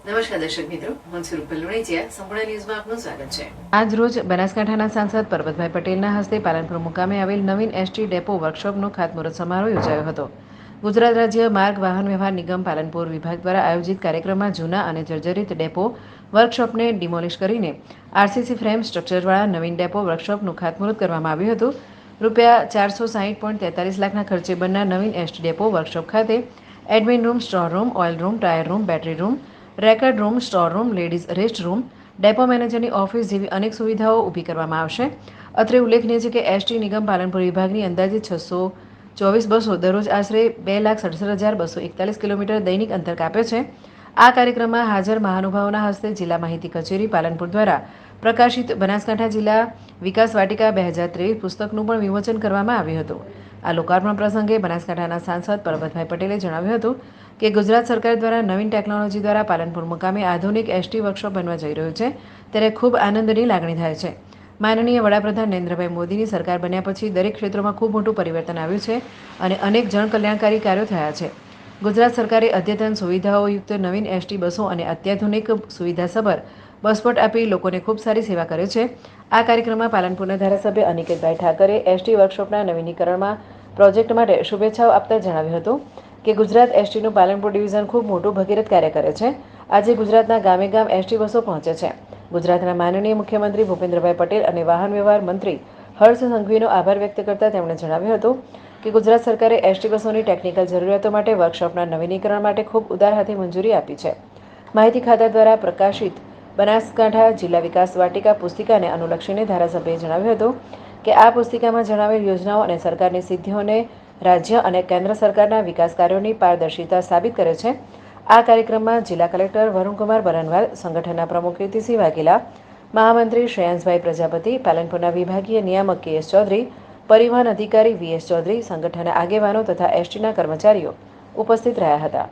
નમસ્કાર દર્શક મિત્રો, હું છું રૂપલ લુણીચિયા. સંપૂર્ણ ન્યૂઝમાં આપનું સ્વાગત છે. આજ રોજ બનાસકાંઠાના સાંસદ પરબતભાઈ પટેલના હસ્તે પાલનપુર મુકામે આવેલ નવીન એસટી ડેપો વર્કશોપનો ખાતમુહૂર્ત સમારોહ યોજાયો હતો. ગુજરાત રાજ્ય માર્ગ વાહન વ્યવહાર નિગમ પાલનપુર વિભાગ દ્વારા આયોજિત કાર્યક્રમમાં જૂના અને જર્જરિત ડેપો વર્કશોપને ડિમોલિશ કરીને આરસીસી ફ્રેમ સ્ટ્રક્ચરવાળા નવીન ડેપો વર્કશોપનું ખાતમુહૂર્ત કરવામાં આવ્યું હતું. રૂપિયા 460.43 લાખના ખર્ચે બનનાર નવીન એસટી ડેપો વર્કશોપ ખાતે admin room, store room, oil room, tyre room, battery room, record room, store room, ladies rest room, depot મેનેજરની ઓફિસ જેવી અનેક સુવિધાઓ ઊભી કરવામાં આવશે. અત્રે ઉલ્લેખનીય છે કે એસટી નિગમ પાલનપુર વિભાગની અંદાજિત 624 બસો દરરોજ આશરે 2,67,241 કિલોમીટર દૈનિક અંતર કાપે છે. આ કાર્યક્રમમાં હાજર મહાનુભાવોના હસ્તે જિલ્લા માહિતી કચેરી પાલનપુર દ્વારા પ્રકાશિત બનાસકાંઠા જિલ્લા વિકાસ વાટિકા 2023 પુસ્તકનું પણ વિમોચન કરવામાં આવ્યું હતું. આ લોકાર્પણ પ્રસંગે બનાસકાંઠાના સાંસદ પરબતભાઈ પટેલે જણાવ્યું હતું કે ગુજરાત સરકાર દ્વારા નવીન ટેકનોલોજી દ્વારા પાલનપુર મુકામે આધુનિક એસટી વર્કશોપ બનવા જઈ રહ્યું છે, ત્યારે ખૂબ આનંદની લાગણી થાય છે. માનનીય વડાપ્રધાન નરેન્દ્રભાઈ મોદીની સરકાર બન્યા પછી દરેક ક્ષેત્રોમાં ખૂબ મોટું પરિવર્તન આવ્યું છે અને અનેક જનકલ્યાણકારી કાર્યો થયા છે. ગુજરાત સરકારે અદ્યતન સુવિધાઓયુક્ત નવીન એસટી બસો અને અત્યાધુનિક સુવિધાસભર બસપોટ આપી લોકોને ખૂબ સારી સેવા કરે છે. આ કાર્યક્રમમાં પાલનપુરના ધારાસભ્ય અનિકેતભાઈ ઠાકરે એસટી વર્કશોપના નવીનીકરણમાં પ્રોજેક્ટ માટે શુભેચ્છાઓ આપતા જણાવ્યું હતું કે ગુજરાત એસટીનું પાલનપુર ડિવિઝન ખૂબ મોટું ભગીરથ કાર્ય કરે છે. આજે ગુજરાતના ગામે ગામ એસટી બસો પહોંચે છે. ગુજરાતના માનનીય મુખ્યમંત્રી ભૂપેન્દ્રભાઈ પટેલ અને વાહન વ્યવહાર મંત્રી હર્ષ સંઘવીનો આભાર વ્યક્ત કરતા તેમણે જણાવ્યું હતું કે ગુજરાત સરકારે એસટી બસોની ટેકનિકલ જરૂરિયાતો માટે વર્કશોપના નવીનીકરણ માટે ખૂબ ઉદાર હાથે મંજૂરી આપી છે. માહિતી ખાતા દ્વારા પ્રકાશિત બનાસકાંઠા જિલ્લા વિકાસ વાટિકા પુસ્તિકાને અનુલક્ષીને ધારાસભ્યએ જણાવ્યું હતું કે આ પુસ્તિકામાં જણાવેલ યોજનાઓ અને સરકારની સિદ્ધિઓને રાજ્ય અને કેન્દ્ર સરકારના વિકાસ કાર્યોની પારદર્શિતા સાબિત કરે છે. આ કાર્યક્રમમાં જિલ્લા કલેક્ટર વરુણકુમાર બરનવાલ, સંગઠનના પ્રમુખ કીર્તિસિંહ વાઘેલા, મહામંત્રી શ્રેયાંશભાઈ પ્રજાપતિ, પાલનપુરના વિભાગીય નિયામક કે.એસ. ચૌધરી, પરિવહન અધિકારી વી.એસ. ચૌધરી, સંગઠનના આગેવાનો તથા એસટીના કર્મચારીઓ ઉપસ્થિત રહ્યા હતા.